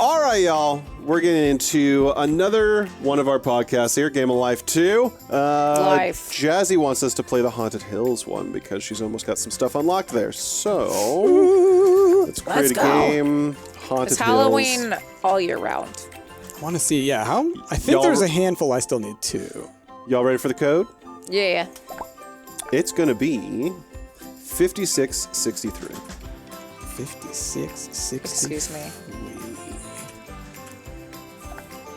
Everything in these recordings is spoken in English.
All right, y'all. We're getting into another one of our podcasts here, Game of Life 2. Life. Jazzy wants us to play the Haunted Hills one because she's almost got some stuff unlocked there. So, let's create a game. Haunted It's Hills. Halloween all year round. I want to see, yeah, how? I think there's a handful I still need too. Y'all ready for the code? Yeah. It's going to be 5663. 5663. Excuse me.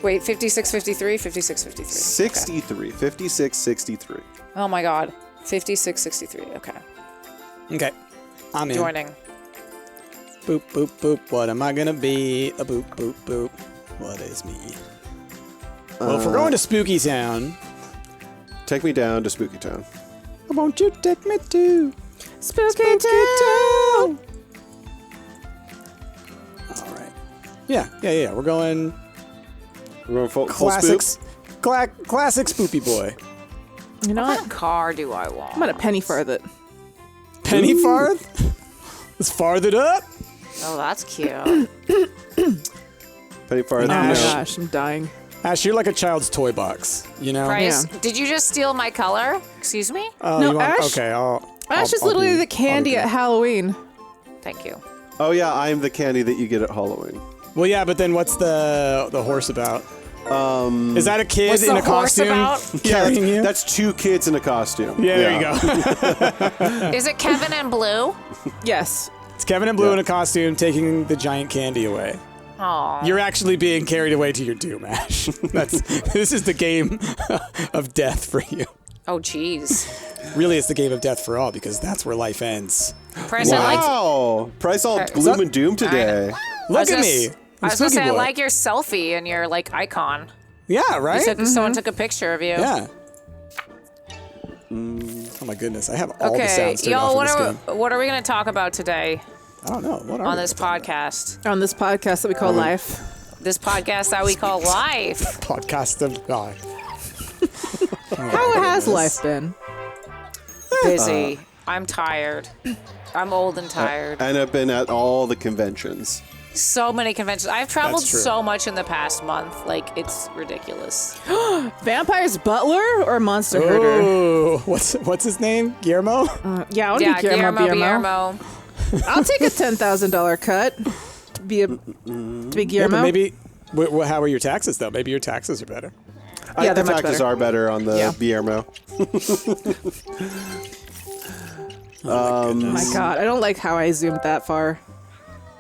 Wait, 5653, 5653. 63. Okay. 5663. Oh my god. 5663. Okay. Okay. I'm in. Joining. Boop, boop, boop. What am I going to be? A boop, boop, boop. What is me? Well, if we're going to Spooky Town. Take me down to Spooky Town. Won't you take me to Spooky Town? All right. Yeah. We're going We're going full classics. spook. Classic Spoopy Boy. You know What what? car do I want? I'm gonna penny farth it. Penny farth? Let's farth it up. Oh, that's cute. Penny Farth. Oh my Ash. gosh, I'm dying. Ash, you're like a child's toy box, you know? Price, Yeah. did you just steal my color? Excuse me? Oh, No, you want, Ash- okay, Ash is literally the candy at Halloween. Thank you. Oh, yeah, I'm the candy that you get at Halloween. Well, yeah, but then what's the horse about? Is that a kid What's in the a horse costume about? carrying you? That's two kids in a costume. Yeah, there you go. Is it Kevin and Blue? Yes. It's Kevin and Blue Yeah. in a costume taking the giant candy away. Aw. You're actually being carried away to your doom, Ash. This is the game of death for you. Oh, jeez. Really, it's the game of death for all because that's where life ends. Price, I like. Wow. Price all gloom and doom today. Look at me. I was gonna Spooky say I boy. like your selfie and your like icon. Yeah, right? Someone took a picture of you. Yeah. Oh my goodness, I have all the Okay, sounds turned yo, off in what this are game. what are we gonna talk about today I don't know. What are on we this gonna talk podcast? On this podcast that we call Life. This podcast that we call Life. about? Podcast of God. How has life been? Busy. I'm tired. I'm old and tired. And I've been at all the conventions. So many conventions. I've traveled That's true. so much in the past month. Like, it's ridiculous. Vampire's butler or monster herder? Oh, what's his name? Guillermo? Yeah, I'll Yeah, be Guillermo. I'll take a $10,000 cut to be Yeah, Guillermo. but maybe. How are your taxes though? Maybe your taxes are better. Yeah, the they're much taxes better. are better on the Yeah. Guillermo. Oh my god, I don't like how I zoomed that far.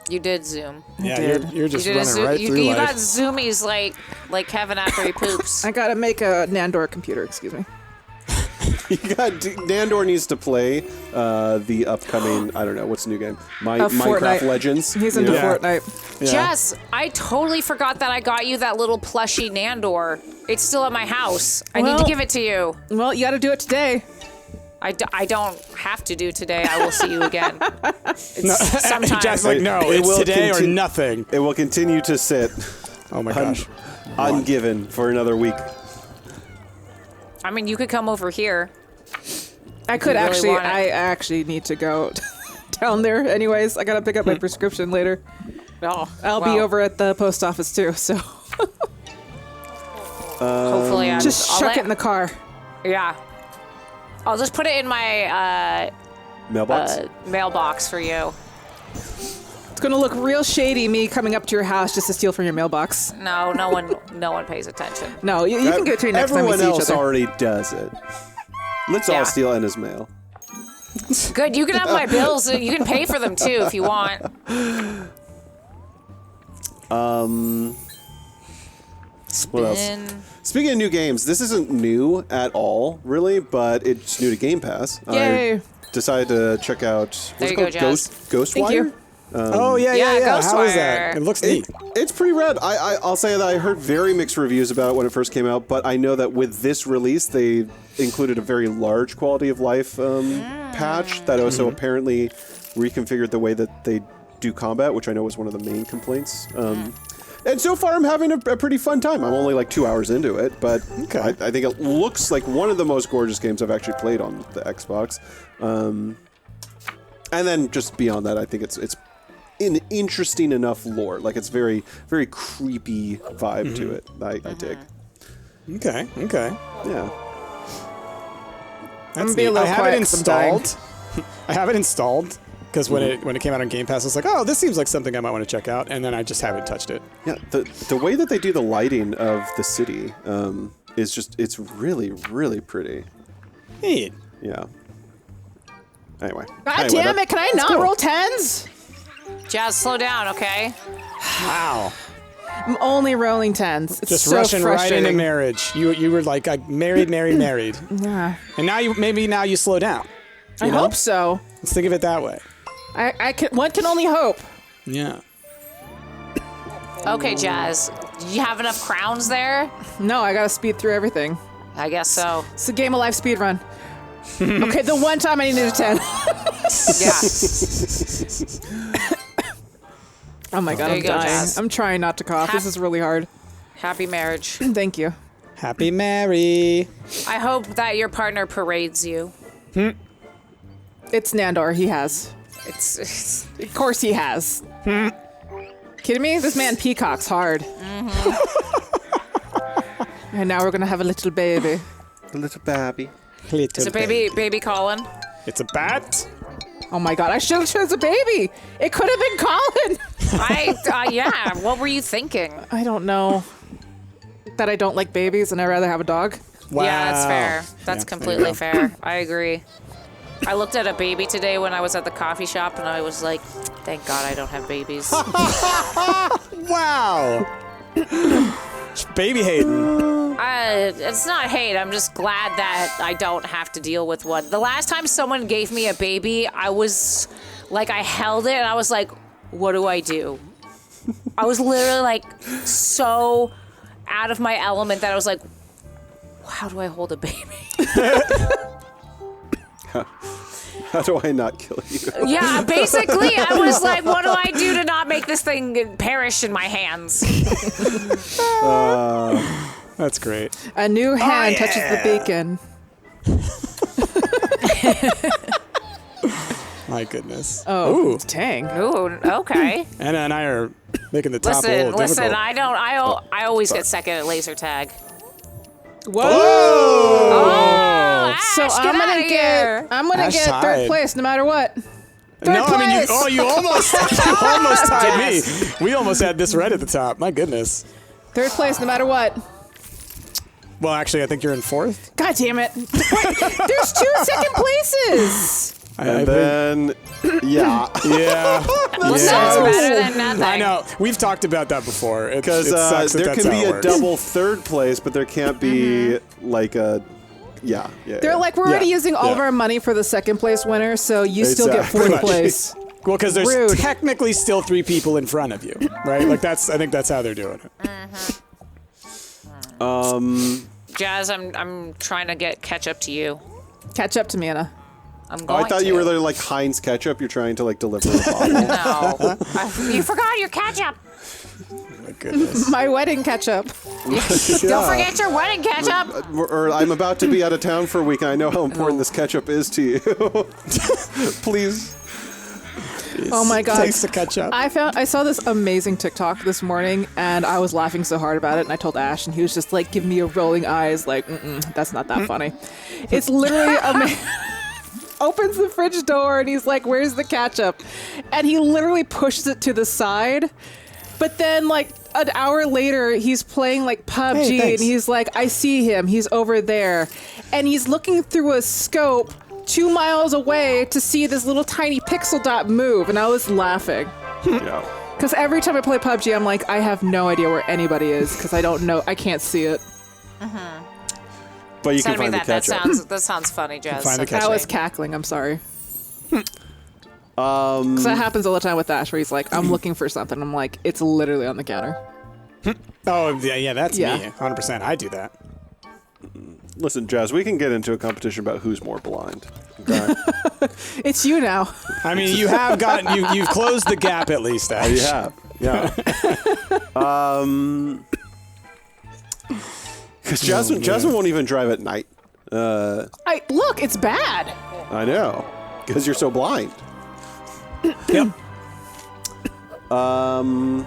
You did Zoom. Yeah, did. you're just You did a running right through you life. got zoomies like Kevin after he poops. I gotta make a Nandor computer, excuse me. You got Nandor needs to play the upcoming, I don't know, what's the new game? Minecraft Fortnite. Legends. He's into Yeah. Fortnite. Yeah. Jess, I totally forgot that I got you that little plushy Nandor. It's still at my house. I need to Well- give it to you. Well, you gotta do it today. I don't have to do today. I will see you again. It's sometime. Jack's like, no, It it's will today or contin- nothing. It will continue to sit Oh my gosh. ungiven for another week. I mean, you could come over here. I could really actually, want it. I actually need to go down there anyways. I gotta pick up my prescription later. Oh, I'll be over at the post office too, so Hopefully, I'm just I'll chuck let- it in the car. Yeah. I'll just put it in my Mailbox? mailbox for you. It's gonna look real shady, me coming up to your house just to steal from your mailbox. No one pays attention. No, you can get it to me next time we Everyone see each else other. already does it. Let's Yeah. all steal Enna's mail. Good. You can have my bills. You can pay for them too if you want. What else? Spin. Speaking of new games, this isn't new at all, really, but it's new to Game Pass. Yay. I decided to check out what's There it you called? go, Jazz. Ghostwire? Thank you. Oh yeah. Yeah, How is that? Ghostwire. It looks neat. It's pretty rad. I'll say that I heard very mixed reviews about it when it first came out, but I know that with this release, they included a very large quality of life patch that also apparently reconfigured the way that they do combat, which I know was one of the main complaints. And so far, I'm having a pretty fun time. I'm only like 2 hours into it, but Okay. I think it looks like one of the most gorgeous games I've actually played on the Xbox. And then just beyond that, I think it's an interesting enough lore. Like it's very, very creepy vibe to it. I dig. Okay. Yeah. That's be a neat. little I have it quiet 'cause I'm dying. installed. I have it installed because when it came out on Game Pass, I was like, oh, this seems like something I might want to check out, and then I just haven't touched it. Yeah. The way that they do the lighting of the city is just, it's really, really pretty. Neat. Yeah. Anyway. God damn it! Can I not cool. roll 10s? Jazz, slow down, okay? Wow. I'm only rolling 10s. It's Just so rushing right frustrating. into marriage. You were like, I married. Yeah. And now you slow down. I hope so. Let's think of it that way. One can only hope. Yeah. Okay, Jazz. Do you have enough crowns there? No, I gotta speed through everything. I guess so. It's a game of life speed run. Okay, the one time I needed a 10. Yeah. Oh my god, There I'm you go, dying. Jazz. I'm trying not to cough. This is really hard. Happy marriage. Thank you. Happy Mary. I hope that your partner parades you. It's Nandor. He has. It's Of course he has. Kidding me? This man peacocks hard. And now we're gonna have a little baby. The little baby. is it baby Colin? It's a bat. Oh my god, I should have chose a baby. It could have been Colin. Yeah. What were you thinking? I don't know. That I don't like babies and I'd rather have a dog. Wow. Yeah, that's fair. That's Yeah, completely there fair. I agree. I looked at a baby today when I was at the coffee shop, and I was like, "Thank God I don't have babies." Wow. Baby hating. It's not hate. I'm just glad that I don't have to deal with one. The last time someone gave me a baby, I was like, I held it, and I was like, "What do I do?" I was literally like so out of my element that I was like, "How do I hold a baby?" How do I not kill you? Yeah, basically, I was like, what do I do to not make this thing perish in my hands? That's great. A new hand touches the beacon. My goodness. Oh, Ooh. dang. Ooh, okay. Anna and I are making the top a Listen, little difficult. I always get second at laser tag. Whoa! Oh, So Ash, I'm gonna here. get Ash third tied. place no matter what. No, I mean, place. you almost tied me. We almost had this right at the top. My goodness. Third place no matter what. Well, actually, I think you're in fourth. God damn it. Wait, there's 2 second places. And then, yeah. Yeah. Well, sounds better than nothing. I know. We've talked about that before. Because there can be a double third place, but there can't be like a, yeah. They're like, we're already Yeah, using all of yeah. our money for the second place winner, so you still get Exactly. fourth Pretty much. place. Well, because there's Rude. technically still 3 people in front of you, right? Like I think that's how they're doing it. Jazz, I'm trying to catch up to you. Catch up to me, Anna. I'm Oh, going I thought to. you were like Heinz ketchup. You're trying to like deliver a bottle. No. You forgot your ketchup. My goodness. My wedding catch-up. Don't forget your wedding ketchup. Or I'm about to be out of town for a week, and I know how important this ketchup is to you. Please. Oh my god. Thanks to catch up. I saw this amazing TikTok this morning, and I was laughing so hard about it, and I told Ash, and he was just like giving me a rolling eyes, like, that's not that funny. It's literally opens the fridge door, and he's like, where's the ketchup? And he literally pushes it to the side, but then like an hour later, he's playing like PUBG, Hey, and thanks. he's like, I see him, he's over there, and he's looking through a scope 2 miles away to see this little tiny pixel dot move, and I was laughing. Yeah. Because every time I play PUBG, I'm like, I have no idea where anybody is, because I don't know, I can't see it. But you can Send me find the that. ketchup. That sounds funny, Jazz. Find the Okay. ketchup. I was cackling, I'm sorry. Because that happens all the time with Ash, where he's like, I'm looking for something. I'm like, it's literally on the counter. Oh, yeah, that's Yeah. me. 100%. I do that. Listen, Jazz, we can get into a competition about who's more blind. Okay? It's you now. I mean, you have gotten, you've closed the gap at least, Ash. You have. Yeah. Because Jasmine won't even drive at night. Look, it's bad. I know. Because you're so blind. Yep. I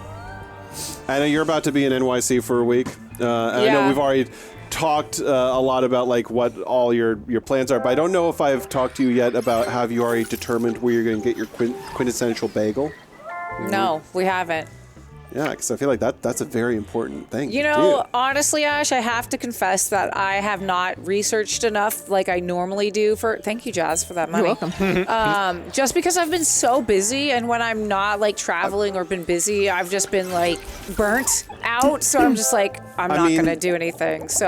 know you're about to be in NYC for a week. And I know Yeah. we've already talked a lot about like what all your plans are, but I don't know if I've talked to you yet about have you already determined where you're going to get your quintessential bagel? No, we haven't. Yeah, because I feel like that's a very important thing. You to know, do. honestly, Ash, I have to confess that I have not researched enough like I normally do for. Thank you, Jazz, for that money. You're welcome. Just because I've been so busy, and when I'm not like traveling or been busy, I've just been like burnt out. So I'm just like, I'm not mean, gonna do anything. So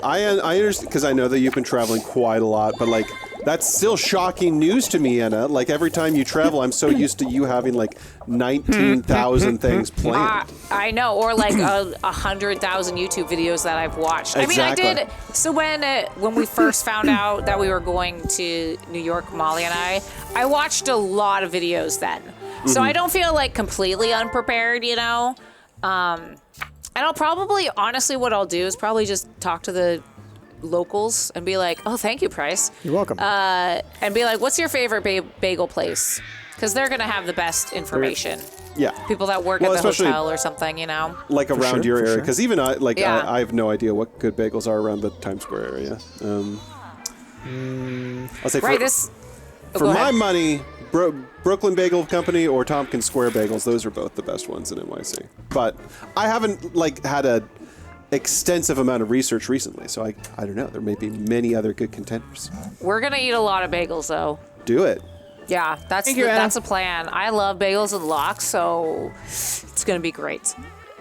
I understand because I know that you've been traveling quite a lot, but like that's still shocking news to me, Anna. Like every time you travel, I'm so used to you having like 19,000 things planned. I know, or like 100,000 YouTube videos that I've watched. Exactly. I mean, I did. So when we first found out that we were going to New York, Molly and I watched a lot of videos then. So I don't feel like completely unprepared, you know. And I'll probably, honestly, what I'll do is probably just talk to the locals and be like, oh, thank you, Price. You're welcome. And be like, what's your favorite bagel place? Because they're going to have the best information. Yeah. People that work Well, at the especially- hotel or something, you know? Like around sure, your for area, sure. because even Yeah. I have no idea what good bagels are around the Times Square area. I'll say Right, for go my ahead. money, Brooklyn Bagel Company or Tompkins Square Bagels, those are both the best ones in NYC. But I haven't like had a extensive amount of research recently, so I don't know. There may be many other good contenders. We're going to eat a lot of bagels, though. Do it. Yeah, that's you, Anna. that's a plan. I love bagels and lox, so it's going to be great.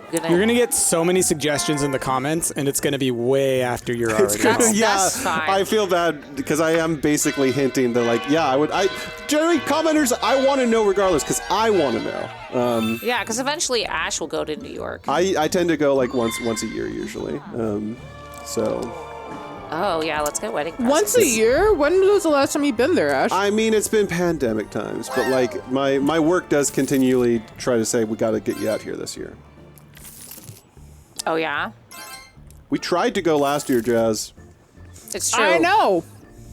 You're going to get so many suggestions in the comments, and it's going to be way after you're already That's- home. that's fine. I feel bad because I am basically hinting that like, yeah, I generally commenters, I want to know regardless because I want to know. Yeah, because eventually Ash will go to New York. I tend to go like once a year usually. So Oh, yeah, let's get wedding presents. Once a year? When was the last time you've been there, Ash? I mean, it's been pandemic times, but like my work does continually try to say we got to get you out here this year. Oh, yeah? We tried to go last year, Jazz, It's true. I know.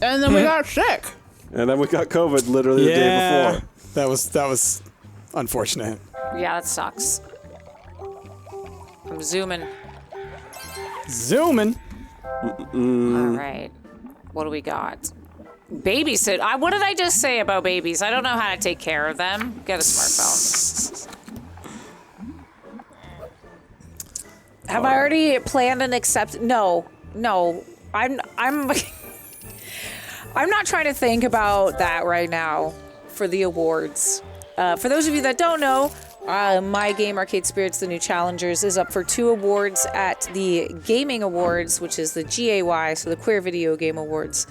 And then we got sick. and then we got COVID literally the day before. That was unfortunate. Yeah, that sucks. I'm zooming. Zooming. All right. What do we got? Babysit. What did I just say about babies? I don't know how to take care of them. Get a smartphone. Have I already planned and accepted? No. I'm I'm not trying to think about that right now for the awards. For those of you that don't know, My Game Arcade Spirits, the new challengers, is up for 2 awards at the Gaming Awards, which is the GAY, so the Queer Video Game Awards.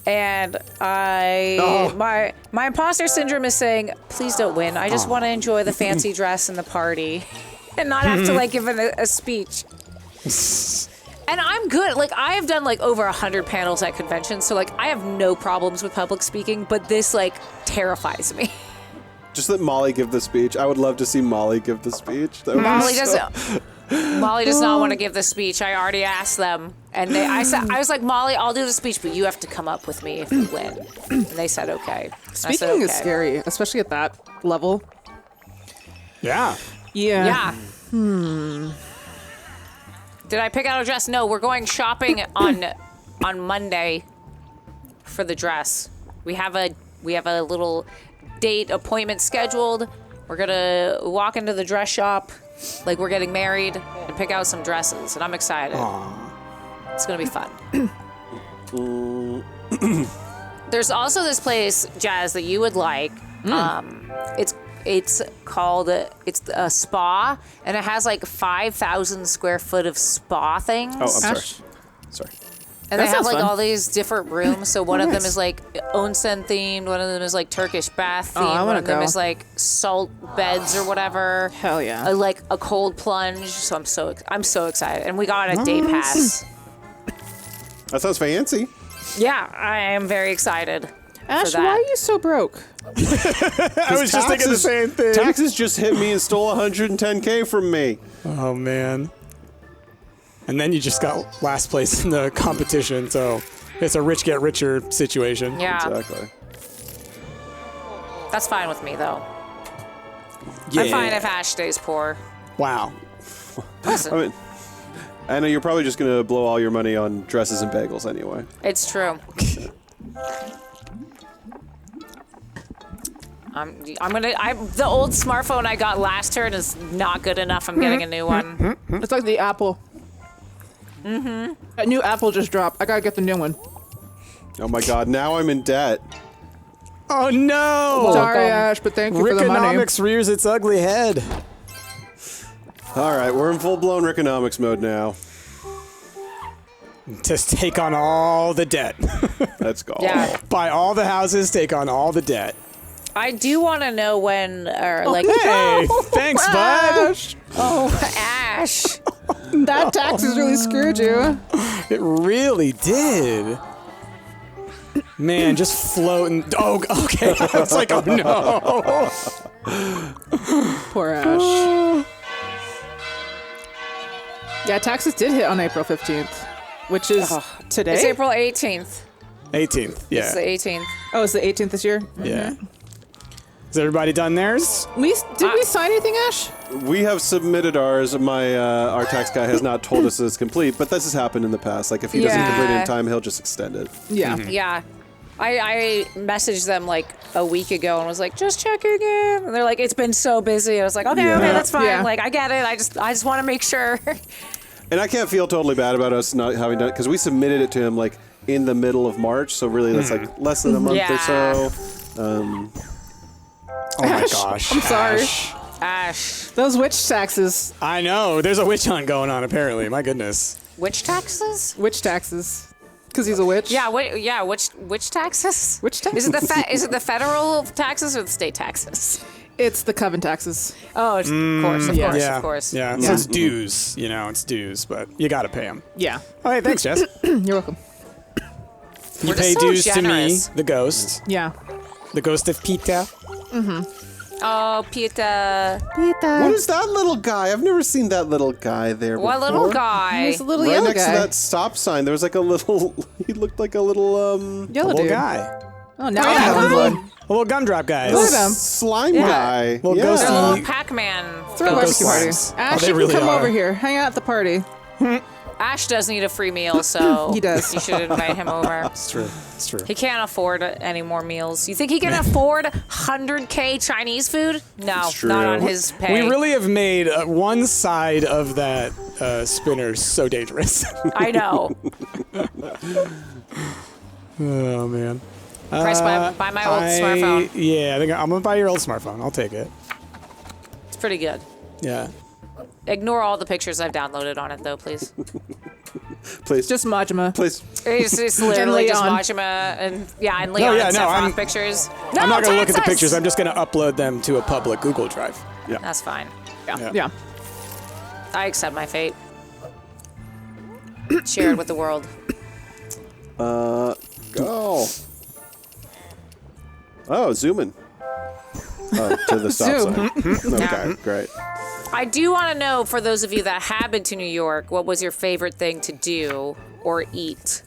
And my imposter syndrome is saying, please don't win. I just want to enjoy the fancy dress and the party, and not have to like give a speech. And I'm good. Like I have done like over 100 panels at conventions, so like I have no problems with public speaking. But this like terrifies me. Just let Molly give the speech. I would love to see Molly give the speech. That would be Molly so- Molly does not want to give the speech. I already asked them, and I was like, Molly, I'll do the speech, but you have to come up with me if you win. And they said okay. I said, Speaking is okay. scary, especially at that level. Yeah. Yeah. Yeah. Did I pick out a dress? No, we're going shopping on Monday for the dress. We have a little date appointment scheduled. We're gonna walk into the dress shop like we're getting married and pick out some dresses, and I'm excited. It's gonna be fun. There's also this place, Jazz, that you would like. It's called it's a spa, and it has like 5,000 square foot of spa things. Oh, I'm sorry. Ash? Sorry. And That they have sounds like fun. all these different rooms. So one of them is like onsen themed. One of them is like Turkish bath themed. Oh, I one wanna of them go. is like salt beds or whatever. Hell yeah. Like a cold plunge. So I'm so excited. And we got a day pass. That sounds fancy. Yeah, I am very excited. Ash, for that. why are you so broke? I was just thinking the same thing. Taxes just hit me and stole 110K from me. Oh man. And then you just got last place in the competition, so it's a rich get richer situation. Yeah, Exactly. that's fine with me though. Yeah. I'm fine if Ash stays poor. Wow. Listen, I mean, I know you're probably just gonna blow all your money on dresses and bagels anyway. it's true. The old smartphone I got last turn is not good enough. I'm getting a new one. It's like the Apple. Mm-hmm. A new Apple just dropped. I gotta get the new one. Oh my God! Now I'm in debt. Oh no! Sorry, Ash, but thank you for the money. Rickonomics rears its ugly head. All right, we're in full-blown Rickonomics mode now. Just take on all the debt. Let's go. Yeah. Buy all the houses, take on all the debt. I do want to know when, Hey, thanks, bud. Ash, Ash. that tax has really screwed you. It really did. Man, just floating. Oh, okay. It's like, oh no. Poor Ash. Yeah, taxes did hit on April 15th, which is today. It's April 18th. 18th. Yeah. It's the 18th. Oh, it's the 18th this year? Yeah. Has everybody done theirs? Did we sign anything, Ash? We have submitted ours. Our tax guy has not told us it's complete, but this has happened in the past. Like if he doesn't complete it in time, he'll just extend it. Yeah. Yeah. I messaged them like a week ago and was like, just checking in. And they're like, it's been so busy. I was like, okay, that's fine. Yeah. Like, I get it. I just want to make sure. And I can't feel totally bad about us not having done it because we submitted it to him like in the middle of March, so really that's like less than a month or so. Oh my gosh. I'm sorry. Ash. Those witch taxes. I know. There's a witch hunt going on, apparently. My goodness. Which taxes? Witch taxes. Because he's a witch? Yeah, which taxes? Which taxes? Is it the federal taxes or the state taxes? It's the coven taxes. Oh, of course, of course. Yeah. So it's dues. You know, it's dues, but you got to pay them. Yeah. Oh, hey, thanks, Jess. You're welcome. You We're pay just so dues generous. to me, the ghost. Yeah. The ghost of Pita. Oh, Pita. What is that little guy? I've never seen that little guy there What before. little guy? He's a little Right yellow next guy. to that stop sign, there was like a little. He looked like a little Yellow Little dude. guy. Oh, now I have one. A little gumdrop guy. Look at him. slime guy. Little yeah. ghosty. They're little Pac-Man. Throw a Ghost barbecue party. slimes. Ash, they you really can come are. over here. Hang out at the party. Ash does need a free meal, so He does. You should invite him over. It's true. It's true. He can't afford any more meals. You think he can afford 100K Chinese food? No, true. not on his pay. We really have made one side of that spinner so dangerous. I know. Oh, man. Priced by my old smartphone. Yeah, I think I'm going to buy your old smartphone. I'll take it. It's pretty good. Yeah. Ignore all the pictures I've downloaded on it, though, please. Please. Just Majima. Please. It's literally just Leon. Majima and Leon and Sephiroth pictures. No, I'm not going to look at the taxes! pictures. I'm just going to upload them to a public Google Drive. That's fine. Yeah. I accept my fate. Shared with the world. Go. Oh, zoom in. To the stop Zoom. sign. Okay, great. I do want to know, for those of you that have been to New York, what was your favorite thing to do or eat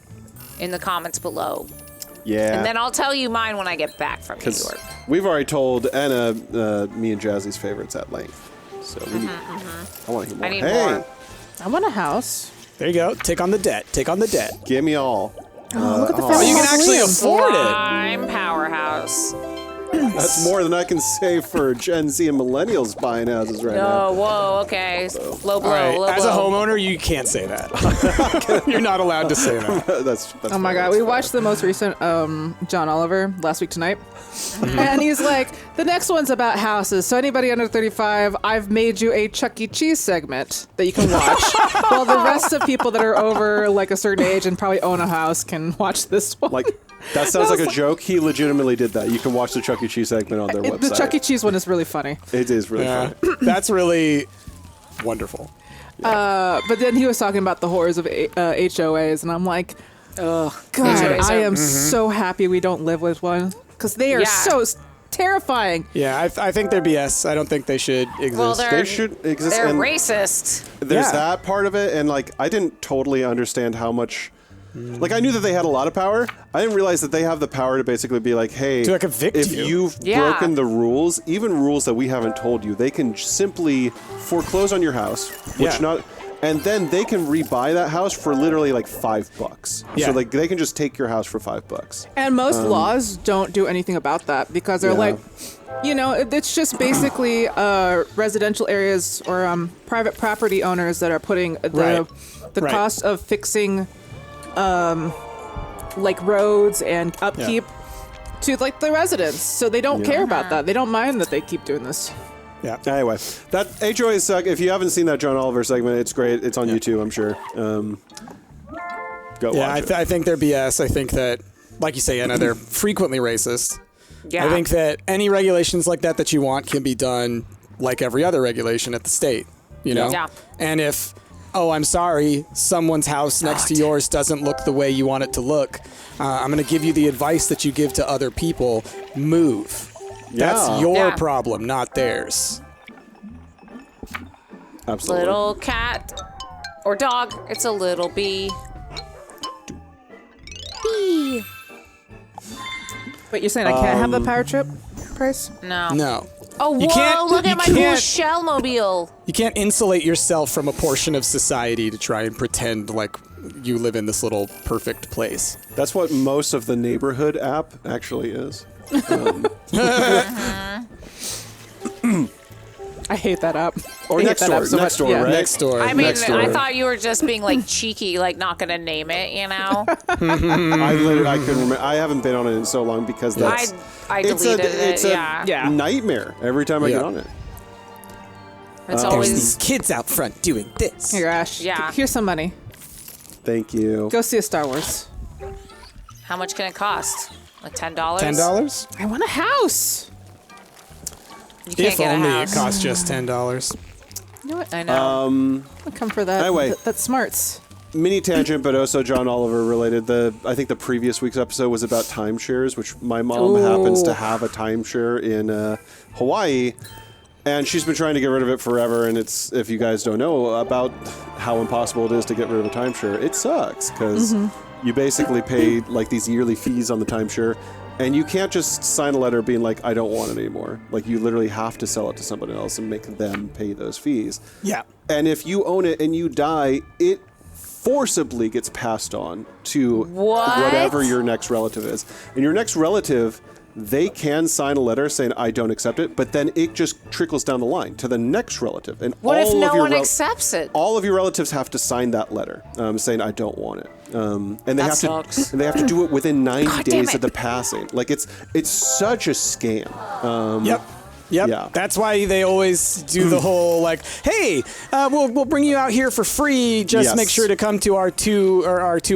in the comments below? Yeah. And then I'll tell you mine when I get back from New Because York. we've already told Anna, me and Jazzy's favorites at length. So we need, I want to hear more. I need hey, more. I want a house. There you go. Take on the debt. Take on the debt. give me all. Look at the Oh, family you can actually mausoleum. afford it. I'm Powerhouse. That's more than I can say for Gen Z and millennials buying houses right now. Oh, whoa, okay. Low blow, All right. low As a blow. homeowner, you can't say that. You're not allowed to say that. that's Oh my fair, god, that's we fair. watched the most recent John Oliver last week tonight. And he's like, the next one's about houses. So anybody under 35, I've made you a Chuck E. Cheese segment that you can watch. While the rest of people that are over like a certain age and probably own a house can watch this one. Like, that sounds like a joke. He legitimately did that. You can watch the Chuck E. Cheese segment on their website. The Chuck E. Cheese one is really funny. It is really Yeah. funny. That's really wonderful. But then he was talking about the horrors of HOAs, and I'm like, Ugh. God, HOAs I are- am so happy we don't live with one. Because they are Yeah. so terrifying. Yeah, I think they're BS. I don't think they should exist. Well, They should exist. They're and racist. there's Yeah. that part of it, and like I didn't totally understand how much Like, I knew that they had a lot of power. I didn't realize that they have the power to basically be like, hey, To, like, evict if you. you've broken the rules, even rules that we haven't told you, they can simply foreclose on your house, which and then they can rebuy that house for literally like $5. Yeah. So like they can just take your house for $5. And most laws don't do anything about that because they're like, you know, it's just basically residential areas or private property owners that are putting the cost of fixing like roads and upkeep to like the residents. So they don't care about that. They don't mind that they keep doing this. Yeah. Anyway, that HOA suck. If you haven't seen that John Oliver segment, it's great. It's on YouTube, I'm sure. Go watch it. I think they're BS. I think that, like you say, Anna, they're frequently racist. Yeah. I think that any regulations like that you want can be done like every other regulation at the state, you know? Yeah. And if, oh, I'm sorry, someone's house next to yours doesn't look the way you want it to look, I'm going to give you the advice that you give to other people. Move. That's your problem, not theirs. Absolutely. Little cat or dog. It's a little bee. Bee. Wait, you're saying I can't have the power trip price? No. No. Oh, You whoa, can't- look you at my cool can't- shell mobile. You can't insulate yourself from a portion of society to try and pretend like you live in this little perfect place. That's what most of the neighborhood app actually is. I hate that app. Or I hate next that door, app so next much. door, Yeah. right? Next door. I mean, Next door. I thought you were just being like cheeky, like not gonna name it, you know? I couldn't remember. I haven't been on it in so long because that's I it's deleted it's it. a Yeah. nightmare every time I get Yeah. on it. It's There's always these kids out front doing this. Here, Ash. Yeah. Here's some money. Thank you. Go see a Star Wars. how much can it cost? Like $10? $10? I want a house. You can't If get only a it house. cost just $10. You know what? I know. I'll come for that. Anyway. That's smarts. Mini tangent, but also John Oliver related. I think the previous week's episode was about timeshares, which my mom happens to have a timeshare in Hawaii, and she's been trying to get rid of it forever. And it's, if you guys don't know about how impossible it is to get rid of a timeshare, it sucks because you basically pay like these yearly fees on the timeshare. And you can't just sign a letter being like, I don't want it anymore. Like, you literally have to sell it to somebody else and make them pay those fees. Yeah. And if you own it and you die, it forcibly gets passed on to whatever your next relative is. And your next relative, they can sign a letter saying, I don't accept it, but then it just trickles down the line to the next relative. And What if all no of your one accepts it? all of your relatives have to sign that letter saying, I don't want it. And they That have sucks. to, and they have to do it within 90 God damn days it. of the passing. Like, it's such a scam. Yep. Yeah. That's why they always do the whole like, hey, we'll bring you out here for free. Just Yes. make sure to come to our 2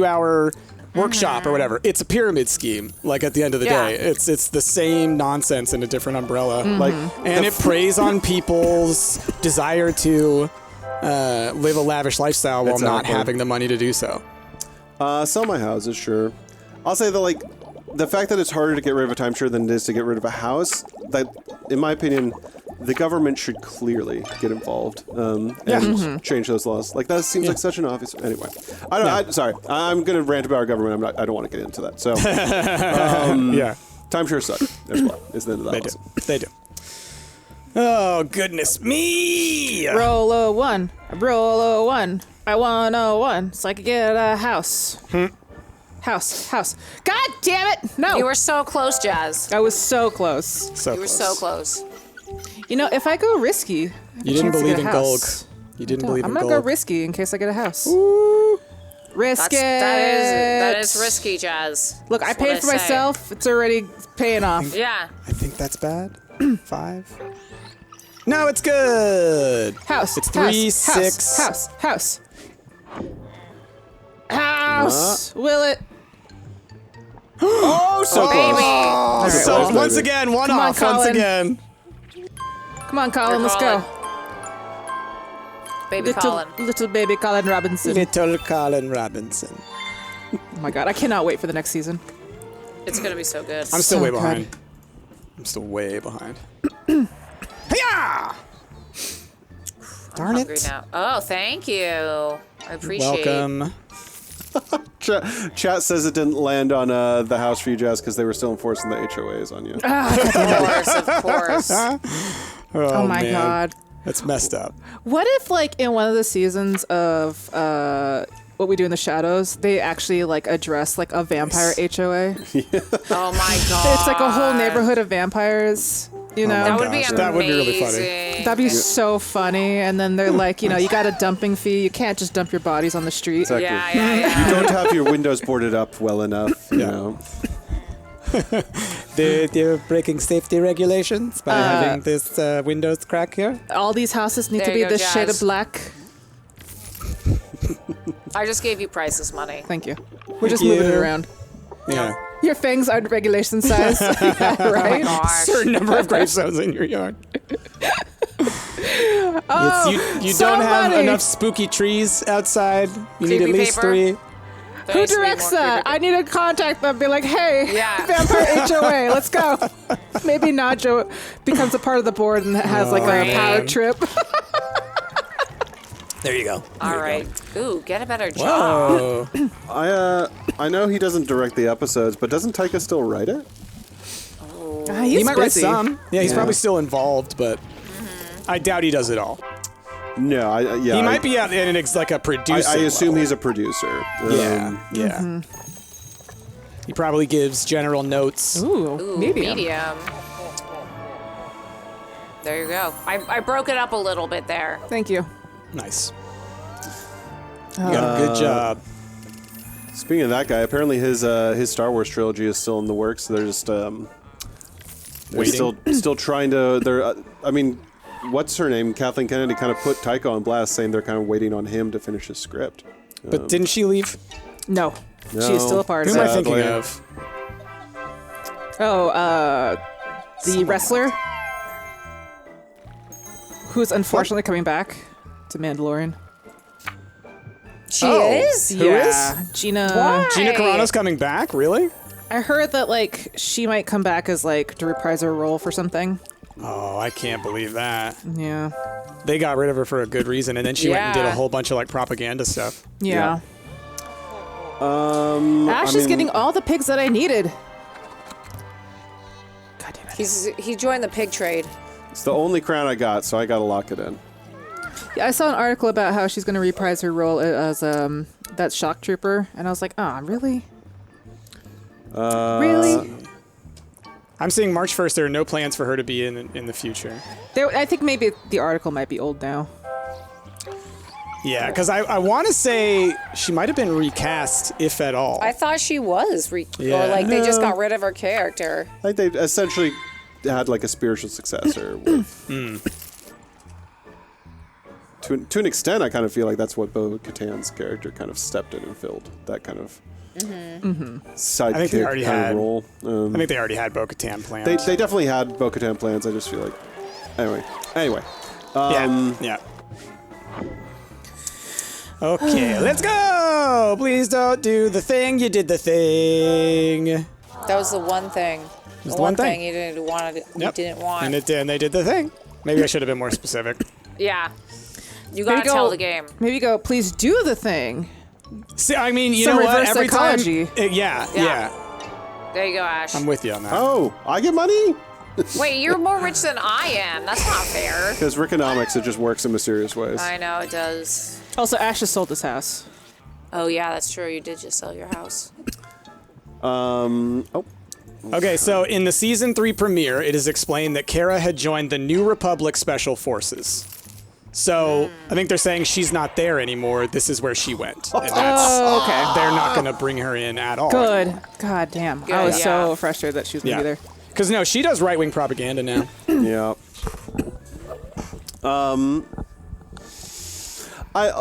hour workshop or whatever. It's a pyramid scheme. Like, at the end of the Yeah. day, it's the same nonsense in a different umbrella. Like, And it preys on people's desire to live a lavish lifestyle while not Exactly. having the money to do so. sell my houses, sure. I'll say that, like, the fact that it's harder to get rid of a timeshare than it is to get rid of a house, that, in my opinion, the government should clearly get involved and change those laws. Like, that seems like such an obvious. Anyway, I don't. Sorry, I'm gonna rant about our government. I don't want to get into that. So, Yeah, timeshare suck as well. Is the end of that. they do. lesson. They do. Oh, goodness me! Roll a one. Roll a one. I want a one so I could get a house. House. God damn it! No. You were so close, Jazz. I was so close. So You were so close. You know, if I go risky, I have a You didn't chance to believe get in a Gulg. house. You didn't No, believe I'm in gonna Gulg. go risky in case I get a house. Risk it. That is risky, Jazz. Look, I That's what paid for say. myself. It's already paying off. Yeah. I think that's bad. 5. No, it's good. House. It's house, 3, house, 6. House. Will it? Oh, so Baby. close. So Close, once baby. again, one Come on, off. Once Colin. again. Come on, Colin. You're Let's go. Baby Colin. Little baby Colin Robinson. Little Colin Robinson. Oh my god, I cannot wait for the next season. It's gonna be so good. I'm still So way good. behind. I'm still way behind. Hiya! Darn hungry it. now. Oh, thank you. I appreciate it. Welcome. Chat says it didn't land on the house for you, Jazz, because they were still enforcing the HOAs on you. Of course. Oh my man. God. That's messed up. What if, like, in one of the seasons of What We Do in the Shadows, they actually, like, address, like, a vampire HOA? Oh my god. It's like a whole neighborhood of vampires, you know? That would be Gosh, amazing. that would be really funny. That'd be so funny. And then they're like, you know, you got a dumping fee. You can't just dump your bodies on the street. Exactly. Yeah. You don't have your windows boarded up well enough, you know. They're breaking safety regulations by having this windows crack here. All these houses need There to be you go, this shade of Jazz. black. I just gave you priceless money. Thank you. We're just moving it you. around. Yeah. Your fangs aren't regulation size. Yeah, right? Gosh. Certain number of gravestones in your yard. You so don't have funny. enough spooky trees outside. You need Creepy at least paper. 3. There Who needs to be directs more that? creepy- I need to contact them. Be like, hey, Yeah. vampire HOA, let's go. Maybe Nacho becomes a part of the board and has like a Right. power trip. There you go. All right. Ooh, get a better job. Oh. I know he doesn't direct the episodes, but doesn't Taika still write it? He might write busy. some. Yeah, he's Yeah. probably still involved, but I doubt he does it all. No, He might be out in like a producer. I assume level. he's a producer. Yeah, yeah. He probably gives general notes. Ooh, Ooh, medium. There you go. I broke it up a little bit there. Thank you. Nice. Yeah, good job. Speaking of that guy, apparently his Star Wars trilogy is still in the works. So they're just they're Waiting. still trying to. I mean, what's her name? Kathleen Kennedy kind of put Taika on blast, saying they're kind of waiting on him to finish his script. But didn't she leave? No, she is still a part Who of am I it. thinking Sadly. of? Oh, the wrestler who's unfortunately coming back to Mandalorian. She Oh. is? Who yeah, Gina. Why? Gina Carano's coming back? Really? I heard that like she might come back as like to reprise her role for something. Oh, I can't believe that. Yeah. They got rid of her for a good reason, and then she went and did a Yeah. whole bunch of like propaganda stuff. Yeah. I Ash is mean, getting all the pigs that I needed. God damn it. He joined the pig trade. It's the only crown I got, so I got to lock it in. Yeah, I saw an article about how she's going to reprise her role as that shock trooper, and I was like, oh, really? Really? I'm seeing March 1st. There are no plans for her to be in the future. I think maybe the article might be old now. Yeah, because I want to say she might have been recast, if at all. I thought she was, Yeah. or like they just No. got rid of her character. Like they essentially had like a spiritual successor. To an extent, I kind of feel like that's what Bo-Katan's character kind of stepped in and filled. That kind of sidekick I think they already kind had- of role. I think they already had Bo-Katan planned. They definitely had Bo-Katan plans. I just feel like anyway. Yeah. Okay, let's go! Please don't do the thing. You did the thing. That was the one thing. the one thing. you didn't want. You didn't want. And they did the thing. Maybe I should have been more specific. Yeah. You Maybe gotta tell the game. Maybe go, please do the thing. See, I mean, you Some know what? reverse Every psychology. time, yeah. There you go, Ash. I'm with you on that. Oh, I get money? Wait, you're more rich than I am. That's not fair. Because Rickonomics, it just works in mysterious ways. I know it does. Also, Ash has sold his house. Oh yeah, that's true. You did just sell your house. Okay, so in the season 3 premiere, it is explained that Kara had joined the New Republic Special Forces. So I think they're saying she's not there anymore. This is where she went. And that's, Oh, okay. they're not going to bring her in at all. Good. God damn. I was Good, so yeah. frustrated that she was going to be Yeah. there. Because no, she does right-wing propaganda now. Yeah.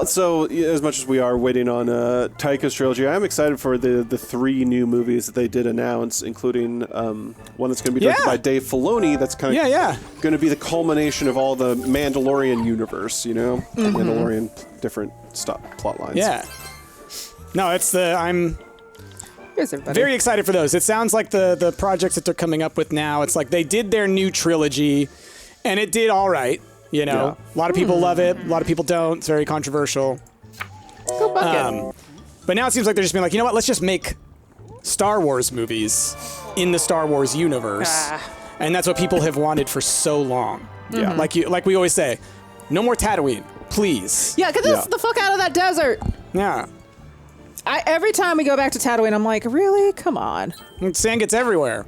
So as much as we are waiting on Taika's trilogy, I am excited for the 3 new movies that they did announce, including one that's going to be directed Yeah. by Dave Filoni. That's kind of Yeah. going to be the culmination of all the Mandalorian universe. You know, Mandalorian different plot lines. Yeah. No, I'm Here's everybody. very excited for those. It sounds like the projects that they're coming up with now, it's like they did their new trilogy, and it did all right. You know, a lot of people love it. A lot of people don't. It's very controversial. Go bucket. But now it seems like they're just being like, you know what? Let's just make Star Wars movies in the Star Wars universe, and that's what people have wanted for so long. Yeah. Like we always say, no more Tatooine, please. Yeah, get the fuck out of that desert. Yeah. Every time we go back to Tatooine, I'm like, really? Come on. And sand gets everywhere.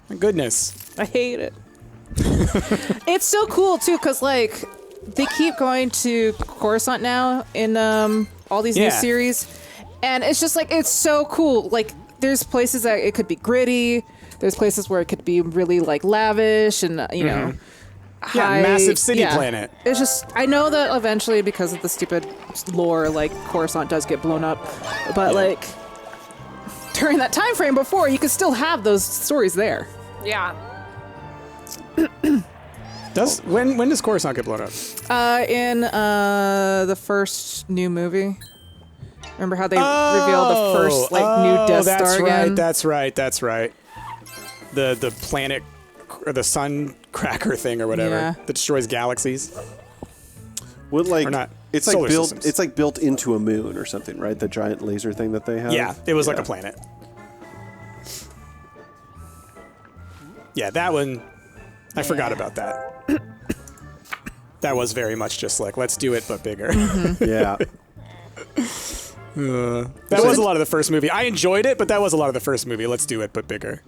My goodness. I hate it. It's so cool too, because like they keep going to Coruscant now in all these new series, and it's just like it's so cool. Like there's places that it could be gritty. There's places where it could be really like lavish and you know, high, massive city planet. It's just I know that eventually because of the stupid lore, like Coruscant does get blown up, but like during that time frame before, you could still have those stories there. Yeah. When does Coruscant get blown up? In the first new movie. Remember how they revealed the first new Death Star again? That's right. The planet or the sun cracker thing or whatever that destroys galaxies. Well, like or not. it's like Solar built. systems. It's like built into a moon or something, right? The giant laser thing that they have. Yeah, it was like a planet. Yeah, that one. I forgot about that. That was very much just like, let's do it, but bigger. Yeah. That was a lot of the first movie. I enjoyed it, but that was a lot of the first movie. Let's do it, but bigger.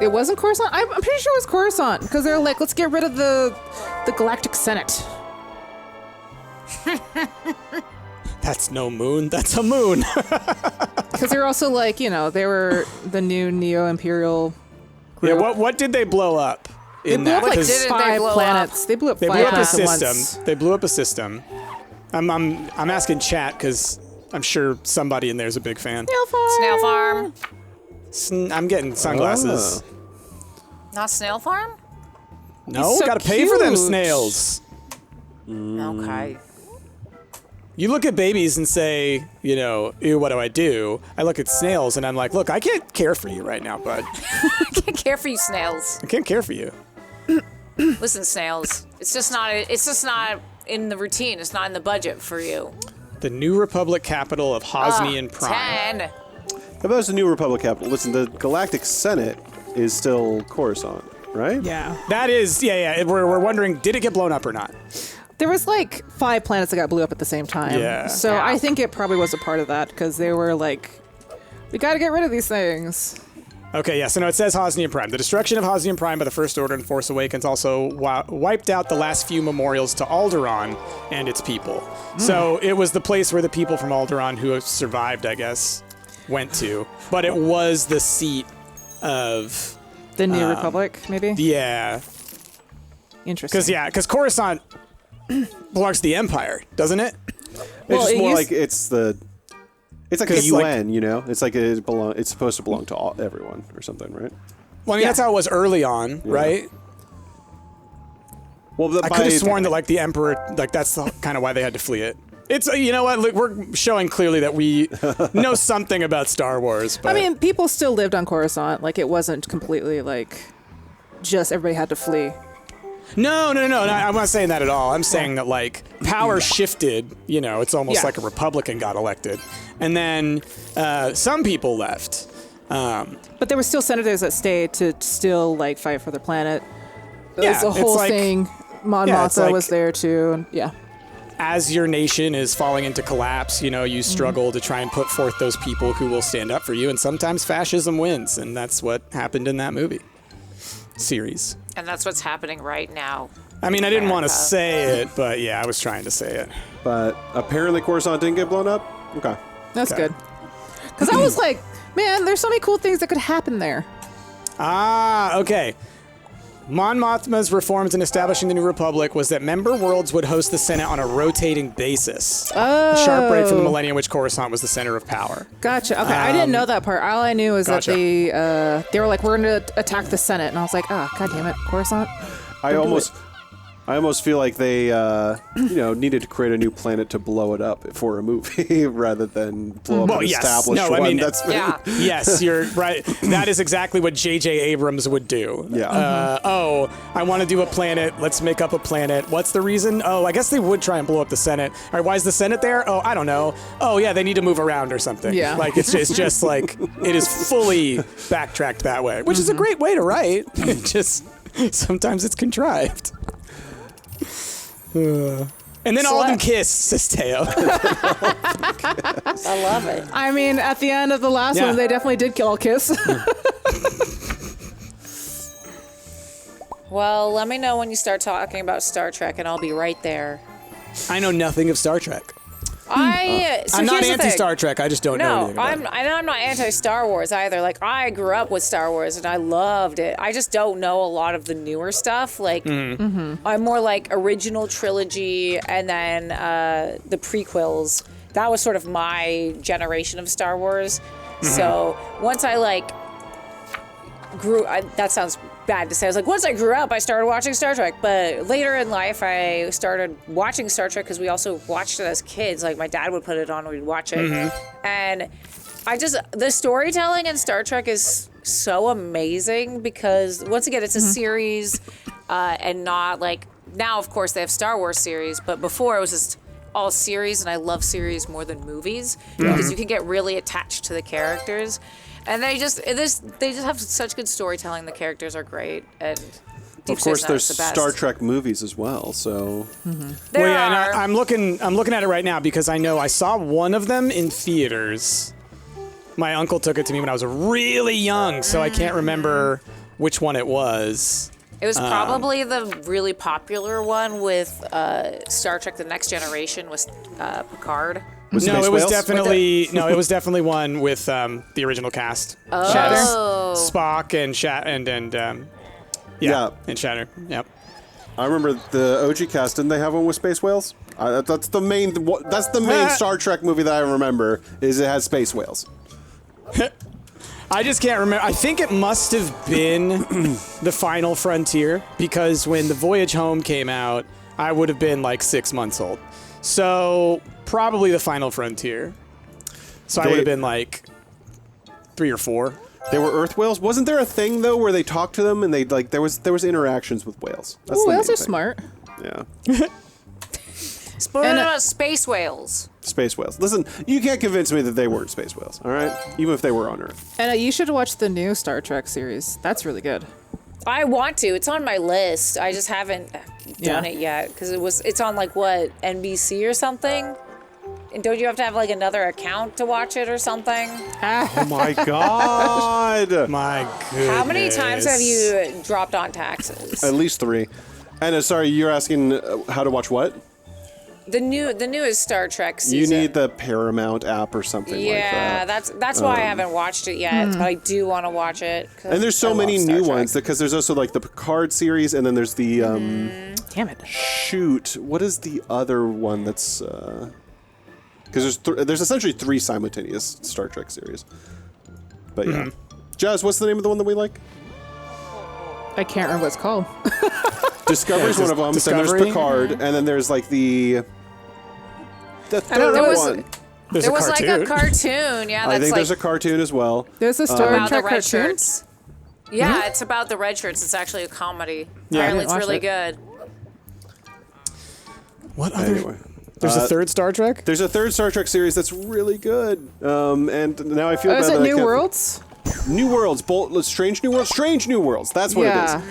It wasn't Coruscant? I'm pretty sure it was Coruscant, because they're like, let's get rid of the Galactic Senate. That's no moon. That's a moon. Because they're also like, you know, they were the new Neo-Imperial group. Yeah, what did they blow up? They blew up like Didn't they 5 blow planets. up? They blew up They 5 blew up a planets at once. system. They blew up a system. I'm asking chat because I'm sure somebody in there is a big fan. Snail Farm. I'm getting sunglasses. Not Snail Farm? No, He's so gotta pay for them cute. snails. Okay. You look at babies and say, you know, ew, what do I do? I look at snails and I'm like, look, I can't care for you right now, bud. I can't care for you, snails. I can't care for you. Listen, snails. It's just not in the routine. It's not in the budget for you. The New Republic capital of Hosnian Prime. 10. How about the New Republic capital? Listen, the Galactic Senate is still Coruscant, right? Yeah. That is, we're wondering, did it get blown up or not? There was like 5 planets that got blew up at the same time. Yeah. So I think it probably was a part of that, because they were like, we gotta get rid of these things. Okay, yeah, so no, it says Hosnian Prime. The destruction of Hosnian Prime by the First Order and Force Awakens also wiped out the last few memorials to Alderaan and its people. So it was the place where the people from Alderaan who have survived, I guess, went to. But it was the seat of... The New Republic, maybe? Yeah. Interesting. Because Coruscant belongs to the Empire, doesn't it? It's just it more used- like it's like the 'Cause, UN, you know? It's like it's supposed to belong to everyone or something, right? Well, I mean, that's how it was early on, right? Well, I could have sworn that, like, the Emperor, like, that's kind of why they had to flee it. It's, you know what, look, we're showing clearly that we know something about Star Wars. But I mean, people still lived on Coruscant. Like, it wasn't completely, like, just everybody had to flee. No, I'm not saying that at all. I'm saying that, like, power shifted, you know, it's almost like a Republican got elected. And then some people left. But there were still senators that stayed to still, like, fight for the planet. It Yeah, was a it's whole like- thing. Mon yeah, it's Mothma like- was there, too. And, yeah. As your nation is falling into collapse, you know, you struggle to try and put forth those people who will stand up for you, and sometimes fascism wins, and that's what happened in that movie series. And that's what's happening right now. I mean, I didn't want to America. say it, but yeah, I was trying to say it. But apparently Coruscant didn't get blown up? Okay. That's Okay. good. Because I was like, man, there's so many cool things that could happen there. Ah, okay. Mon Mothma's reforms in establishing the New Republic was that member worlds would host the Senate on a rotating basis. A sharp break from the millennium in which Coruscant was the center of power. Gotcha. Okay, I didn't know that part. All I knew is Gotcha. that they were like, we're going to attack the Senate. And I was like, oh, God damn it, Coruscant. I Don't do almost I almost feel like they, needed to create a new planet to blow it up for a movie rather than blow up an established one. I mean, That's yes, you're right. That is exactly what J.J. Abrams would do. Yeah. I want to do a planet. Let's make up a planet. What's the reason? Oh, I guess they would try and blow up the Senate. All right, why is the Senate there? Oh, I don't know. Oh, yeah, they need to move around or something. Yeah. Like, it's just like, it is fully backtracked that way, which is a great way to write. Just, sometimes it's contrived. And then all of them kiss, says Teo. I love it. I mean, at the end of the last one, they definitely did all kiss. Well, let me know when you start talking about Star Trek, and I'll be right there. I know nothing of Star Trek. So I'm not here's the anti-Star thing. Trek. I just don't know No, anything about it. I'm not anti-Star Wars either. Like, I grew up with Star Wars, and I loved it. I just don't know a lot of the newer stuff. Like, I'm more like original trilogy, and then the prequels. That was sort of my generation of Star Wars. So once I, like, that sounds bad to say. I was like, once I grew up, I started watching Star Trek. But later in life, I started watching Star Trek because we also watched it as kids. Like, my dad would put it on, we'd watch it. And the storytelling in Star Trek is so amazing because, once again, it's a series and not like, now, of course, they have Star Wars series, but before it was just all series, and I love series more than movies because you can get really attached to the characters. And they just have such good storytelling. The characters are great, and Deep Of course, Space Nine there's is the best. Star Trek movies as well. So There Well, yeah, are. and I'm looking at it right now because I know I saw one of them in theaters. My uncle took it to me when I was really young, so I can't remember which one it was. It was probably the really popular one with Star Trek: The Next Generation with Picard. Was No, Space it was Whales? definitely one with the original cast. Oh. Spock and Yeah. and Shatter. Yep. I remember the OG cast. Didn't they have one with space whales? That's the main. That's the main Star Trek movie that I remember. Is it has space whales? I just can't remember. I think it must have been The Final Frontier because when The Voyage Home came out, I would have been like 6 months old. So probably The Final Frontier. So I would have been like 3 or 4. They were Earth whales. Wasn't there a thing though where they talked to them and they like there was interactions with whales? That's Ooh, the whales main are thing. smart. Yeah. Space whales. Space whales. Listen, you can't convince me that they weren't space whales, all right? Even if they were on Earth. And you should watch the new Star Trek series. That's really good. I want to. It's on my list. I just haven't done Yeah. it yet because it's on like what, NBC or something. And don't you have to have like another account to watch it or something? Oh my god! My goodness. How many times have you dropped on taxes? At least 3. And sorry, you're asking how to watch what? The newest Star Trek season. You need the Paramount app or something like Yeah, that. that's why I haven't watched it yet, but I do want to watch it. And there's so many new ones because there's also like the Picard series, and then there's the Damn it. shoot. What is the other one that's? Because there's essentially 3 simultaneous Star Trek series. But yeah, Jazz, what's the name of the one that we like? I can't remember what it's called. Discovery's one of them. Then Discovery? there's Picard, and then there's like the don't third know. one. There's There a was cartoon. like a cartoon, yeah. I That's think like there's a cartoon as well. There's a Star about the Trek red cartoon. shirts. Yeah, it's about the red shirts. It's actually a comedy. Apparently, I it's didn't really watch good. What other? Anyway, There's a third Star Trek? there's a third Star Trek series that's really good. And now I feel Oh, bad is that it I New can't- Worlds? New Worlds, Strange New Worlds, Strange New Worlds. That's what Yeah. it is.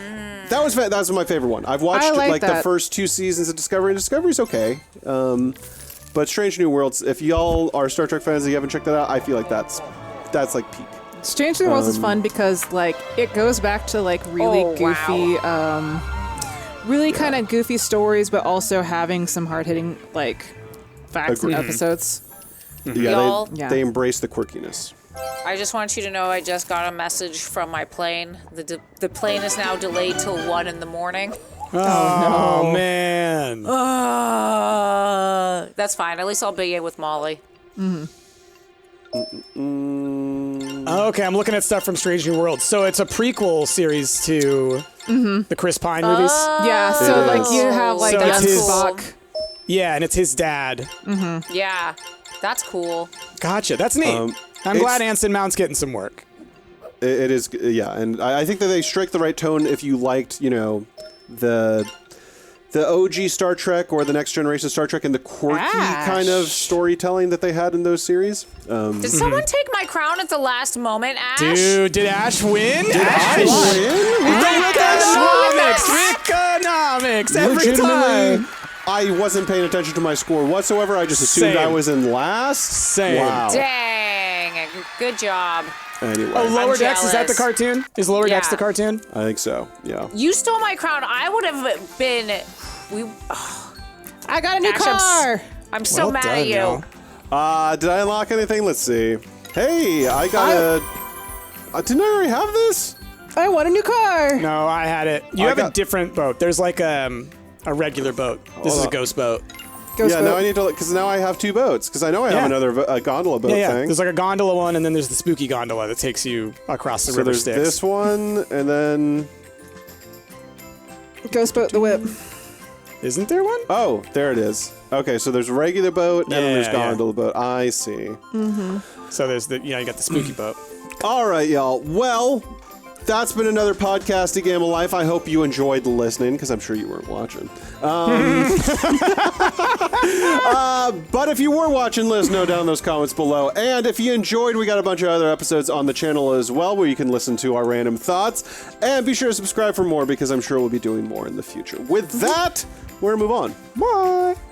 That was my favorite one. I've watched like like the that. first 2 seasons of Discovery, and Discovery's okay. But Strange New Worlds, if y'all are Star Trek fans and you haven't checked that out, I feel like that's like peak. Strange New Worlds is fun because like it goes back to like really Oh, goofy, really kind of goofy stories, but also having some hard hitting like facts and Agreed. episodes. Y'all- Yeah, they embrace the quirkiness. I just want you to know I just got a message from my plane. The plane is now delayed till 1 in the morning. Oh, man. That's fine. At least I'll be in with Molly. I Okay, I'm looking at stuff from Strange New Worlds. So it's a prequel series to the Chris Pine movies. Yeah, so It like is. you have like So Young it's his- Spock. Yeah, and it's his dad. Yeah, that's cool. Gotcha. That's neat. I'm it's- glad Anson Mount's getting some work. It is, yeah, and I think that they strike the right tone if you liked, the OG Star Trek or the Next Generation Star Trek and the quirky kind of storytelling that they had in those series. Did someone take my crown at the last moment, Ash? Dude, did Ash win? Did Ash Economics every time. I wasn't paying attention to my score whatsoever. I just assumed Same. I was in last. Same. Wow. Dang, good job. Anyway, Oh, Lower Decks, is that the jealous. cartoon? Is Lower Decks Yeah. the cartoon? I think so. Yeah. You stole my crown. I would have been. I got a new Ash, I'm car. I'm so Well mad done, at you. y'all. Did I unlock anything? Let's see. Hey, I got a... didn't I already have this? I want a new car. No, I had it. You I have a got- different boat. There's like a regular boat. This is a Hold on. ghost boat. Ghost Yeah, boat. now I need to... Because now I have two boats. Because I know I have Yeah. another gondola boat Yeah. thing. There's like a gondola one, and then there's the spooky gondola that takes you across the So river there's Styx. this one, and then... Ghost boat, the whip. Isn't there one? Oh, there it is. Okay, so there's regular boat, and then there's Yeah, yeah. gondola boat. I see. So there's the you got the spooky boat. All right, y'all. Well, that's been another podcasting game of life. I hope you enjoyed listening, because I'm sure you weren't watching. But if you were watching, let us know down in those comments below. And if you enjoyed, we got a bunch of other episodes on the channel as well, where you can listen to our random thoughts. And be sure to subscribe for more, because I'm sure we'll be doing more in the future. With that, we're going to move on. Bye.